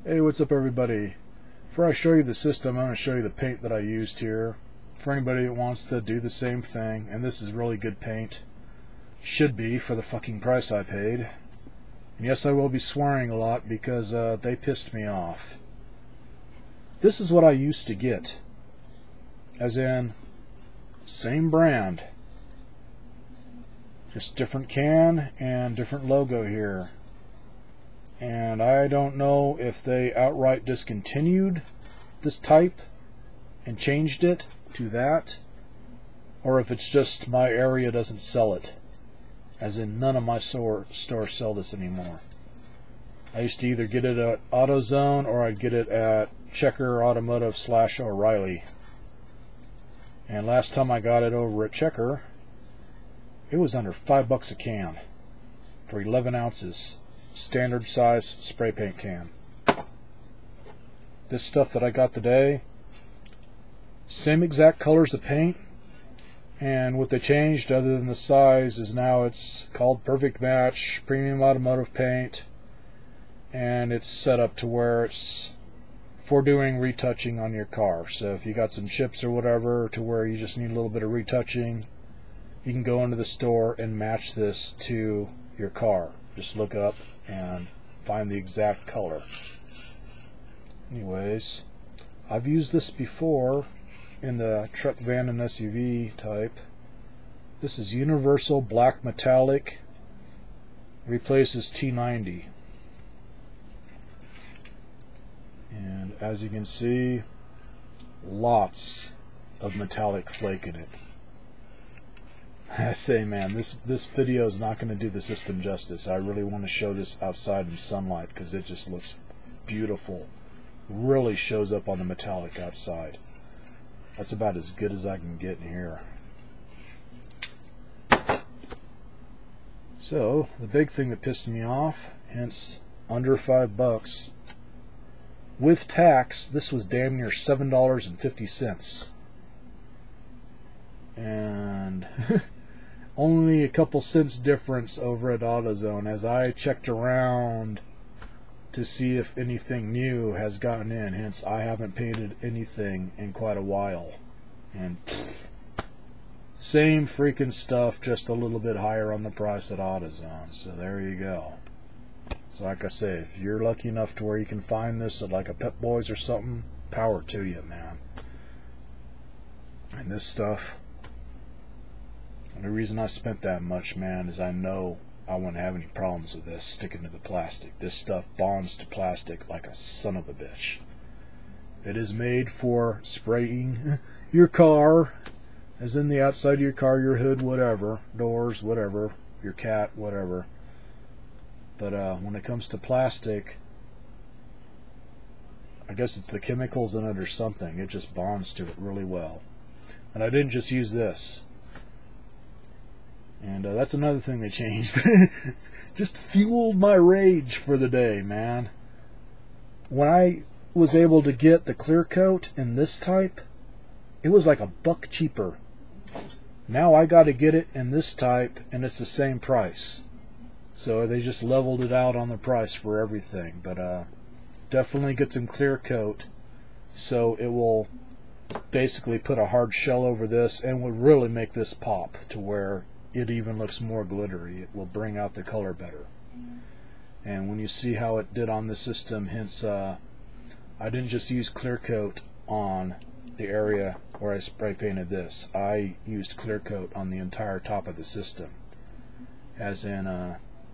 Hey, what's up everybody? Before I show you the system, I'm going to show you the paint that I used here. For anybody that wants to do the same thing, and this is really good paint. Should be, for the fucking price I paid. And yes, I will be swearing a lot because they pissed me off. This is what I used to get. As in, same brand. Just different can and different logo here. And I don't know if they outright discontinued this type and changed it to that, or if it's just my area doesn't sell it. As in, none of my stores sell this anymore. I used to either get it at AutoZone or I'd get it at Checker Automotive / O'Reilly. And last time I got it over at Checker, it was under $5 a can for 11 ounces. Standard size spray paint can. This stuff that I got today, same exact colors of paint, and what they changed other than the size is now it's called Perfect Match Premium Automotive Paint, and it's set up to where it's for doing retouching on your car. So if you got some chips or whatever to where you just need a little bit of retouching, you can go into the store and match this to your car. Just look up and find the exact color. Anyways, I've used this before in the truck, van, and SUV type. This is Universal Black Metallic. Replaces T90. And as you can see, lots of metallic flake in it. I say, man, this video is not going to do the system justice. I really want to show this outside in sunlight because it just looks beautiful. Really shows up on the metallic outside. That's about as good as I can get in here. So, the big thing that pissed me off, hence under $5. With tax, this was damn near $7.50. And only a couple cents difference over at AutoZone as I checked around to see if anything new has gotten in. Hence, I haven't painted anything in quite a while. And same freaking stuff, just a little bit higher on the price at AutoZone. So there you go. So like I say, if you're lucky enough to where you can find this at like a Pep Boys or something, power to you, man. And this stuff, and the reason I spent that much, man, is I know I wouldn't have any problems with this sticking to the plastic. This stuff bonds to plastic like a son of a bitch. It is made for spraying your car, as in the outside of your car, your hood, whatever, doors, whatever, your cat, whatever. But when it comes to plastic, I guess it's the chemicals in it or something. It just bonds to it really well. And I didn't just use this. And that's another thing they changed. Just fueled my rage for the day, man. When I was able to get the clear coat in this type, it was like $1 cheaper. Now I got to get it in this type, and it's the same price. So they just leveled it out on the price for everything. But definitely get some clear coat, so it will basically put a hard shell over this and will really make this pop to where it even looks more glittery. It will bring out the color better. And when you see how it did on the system, hence I didn't just use clear coat on the area where I spray painted this. I used clear coat on the entire top of the system. As in,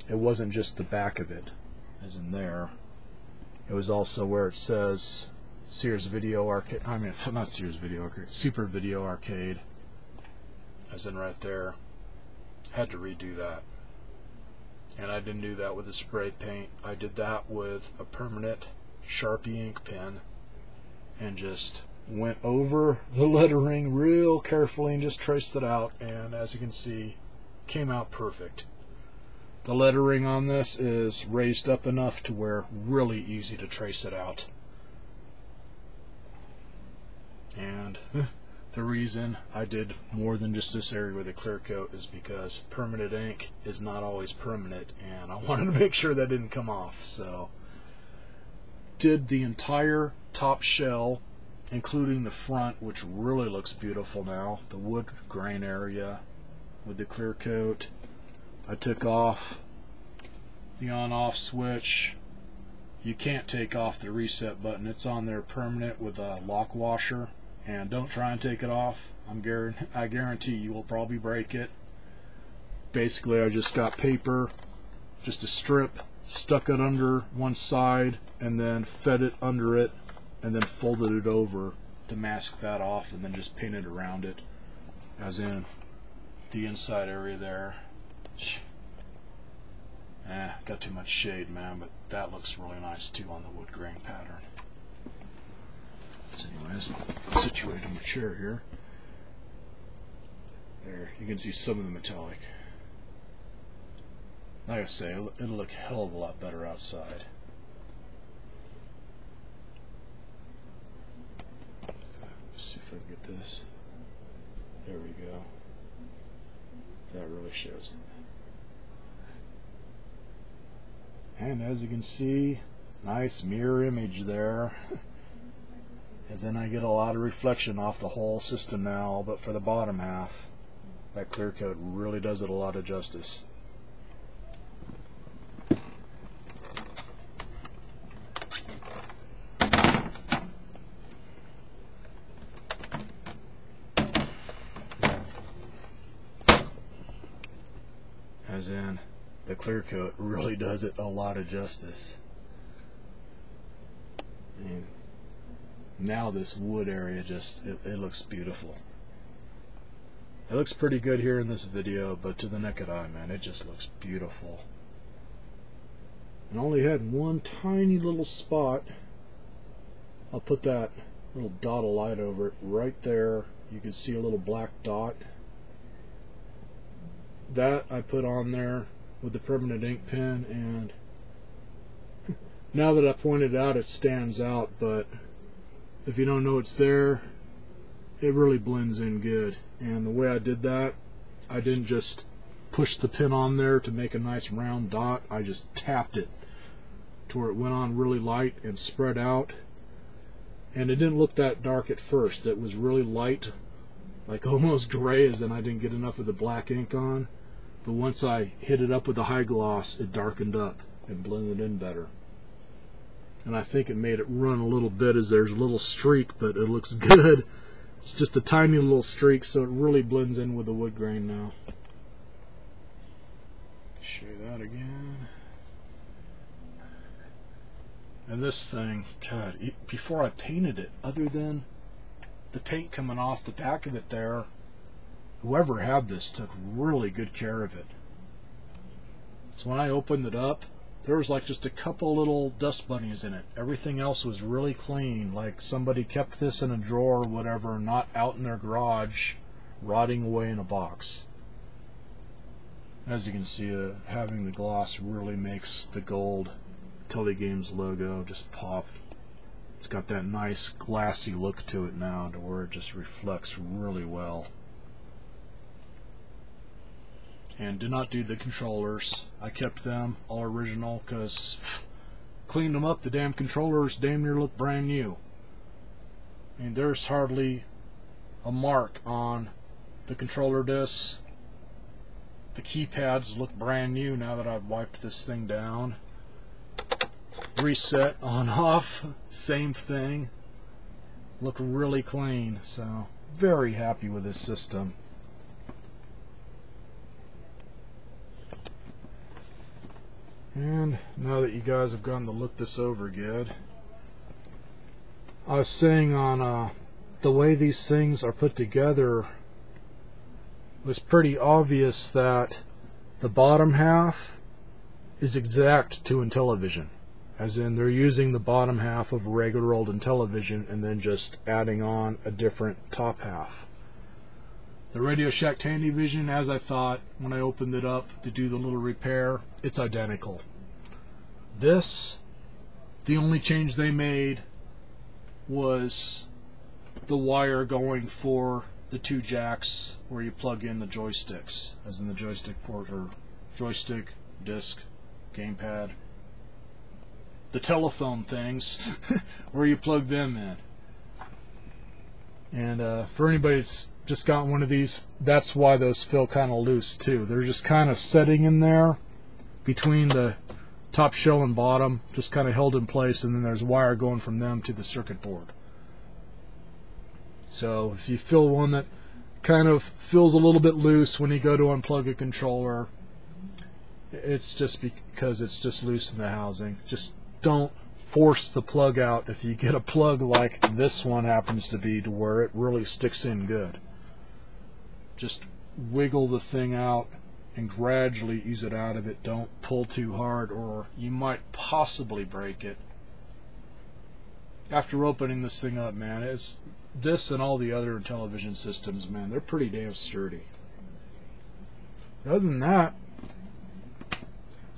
it wasn't just the back of it, as in there. It was also where it says Sears Video Arcade. I mean, not Sears Video Arcade, Super Video Arcade. As in right there. Had to redo that. And I didn't do that with a spray paint. I did that with a permanent Sharpie ink pen and just went over the lettering real carefully and just traced it out, and as you can see, came out perfect. The lettering on this is raised up enough to where really easy to trace it out. And the reason I did more than just this area with a clear coat is because permanent ink is not always permanent, and I wanted to make sure that didn't come off. So did the entire top shell, including the front, which really looks beautiful now. The wood grain area with the clear coat. I took off the on-off switch. You can't take off the reset button. It's on there permanent with a lock washer. And don't try and take it off. I guarantee you will probably break it. Basically, I just got paper, just a strip, stuck it under one side, and then fed it under it, and then folded it over to mask that off, and then just painted around it, as in the inside area there. Got too much shade, man, but that looks really nice too on the wood grain pattern. So anyways, I'll situate in the chair here. There, you can see some of the metallic. Like I say, it'll look a hell of a lot better outside. Let's see if I can get this. There we go. That really shows it. And as you can see, nice mirror image there. As then I get a lot of reflection off the whole system now, but for the bottom half, that clear coat really does it a lot of justice. As in, the clear coat really does it a lot of justice. And now this wood area just, it looks beautiful. It looks pretty good here in this video, but to the naked eye, man, it just looks beautiful. And only had one tiny little spot. I'll put that little dot of light over it right there. You can see a little black dot. That I put on there with the permanent ink pen, and now that I pointed it out, it stands out, but if you don't know it's there, it really blends in good. And the way I did that, I didn't just push the pin on there to make a nice round dot. I just tapped it to where it went on really light and spread out. And it didn't look that dark at first. It was really light, like almost gray, as in I didn't get enough of the black ink on. But once I hit it up with the high gloss, it darkened up and blended in better. And I think it made it run a little bit, as there's a little streak, but it looks good. It's just a tiny little streak, so it really blends in with the wood grain now. Show you that again. And this thing, God, before I painted it, other than the paint coming off the back of it there, whoever had this took really good care of it. So when I opened it up, there was like just a couple little dust bunnies in it. Everything else was really clean, like somebody kept this in a drawer or whatever, not out in their garage, rotting away in a box. As you can see, having the gloss really makes the gold Tele-Games logo just pop. It's got that nice glassy look to it now, to where it just reflects really well. And did not do the controllers. I kept them all original, because cleaned them up, the damn controllers damn near look brand new. I mean, there's hardly a mark on the controller discs. The keypads look brand new now that I've wiped this thing down. Reset, on, off, same thing. Look really clean, so very happy with this system. And now that you guys have gotten to look this over good, I was saying on the way these things are put together, it was pretty obvious that the bottom half is exact to Intellivision, as in they're using the bottom half of regular old Intellivision and then just adding on a different top half. The Radio Shack Tandyvision, as I thought when I opened it up to do the little repair, it's identical. This, the only change they made was the wire going for the two jacks where you plug in the joysticks, as in the joystick port, or joystick, disc, gamepad. the telephone things where you plug them in. And for anybody that's just got one of these, that's why those feel kind of loose too. They're just kind of setting in there between the top shell and bottom, just kind of held in place, and then there's wire going from them to the circuit board. So if you feel one that kind of feels a little bit loose when you go to unplug a controller, it's just because it's just loose in the housing. Just don't force the plug out if you get a plug like this one happens to be, to where it really sticks in good. Just wiggle the thing out and gradually ease it out of it. Don't pull too hard, or you might possibly break it. After opening this thing up, man, it's this and all the other television systems, man, they're pretty damn sturdy. Other than that,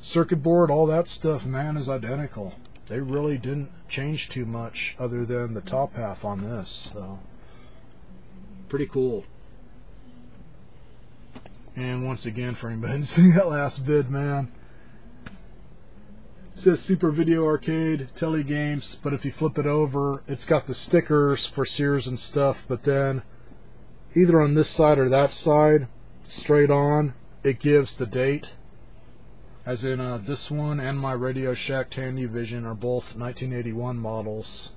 circuit board, all that stuff, man, is identical. They really didn't change too much other than the top half on this, so pretty cool. And once again, for anybody who's seen that last vid, man, it says Super Video Arcade, Tele-Games, but if you flip it over, it's got the stickers for Sears and stuff, but then either on this side or that side, straight on, it gives the date. As in this one and my Radio Shack Tele-Vision are both 1981 models.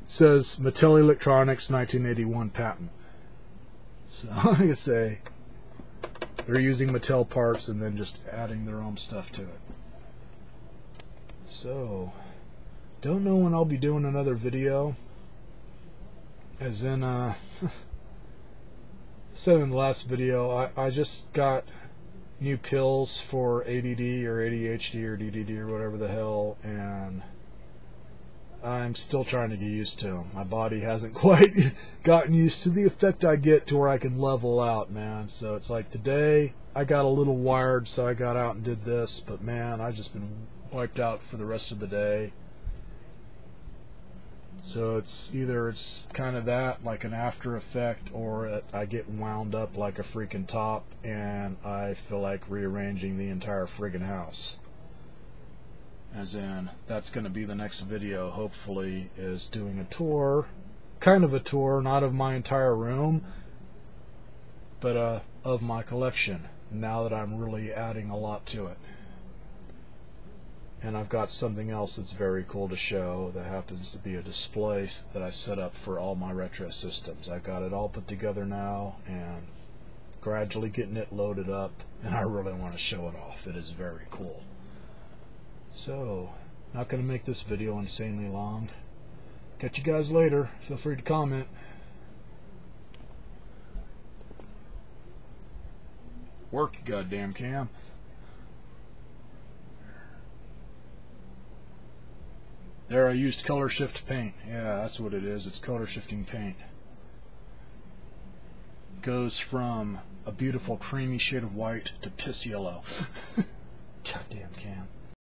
It says Mattel Electronics 1981 patent. So, like I say, they're using Mattel parts and then just adding their own stuff to it. So, don't know when I'll be doing another video. As in, said in the last video, I just got new pills for ADD or ADHD or DDD or whatever the hell, and I'm still trying to get used to them. My body hasn't quite gotten used to the effect I get to where I can level out, man. So it's like today I got a little wired, so I got out and did this, but man, I've just been wiped out for the rest of the day. So it's either it's kind of that, like an after effect, or I get wound up like a freaking top and I feel like rearranging the entire friggin' house. As in, that's going to be the next video, hopefully, is doing a tour, kind of a tour, not of my entire room, but of my collection, now that I'm really adding a lot to it. And I've got something else that's very cool to show that happens to be a display that I set up for all my retro systems. I've got it all put together now and gradually getting it loaded up, and I really want to show it off. It is very cool. So, not going to make this video insanely long. Catch you guys later. Feel free to comment. Work, you goddamn cam. There, I used color shift paint. Yeah, that's what it is. It's color shifting paint. Goes from a beautiful creamy shade of white to piss yellow. Goddamn cam.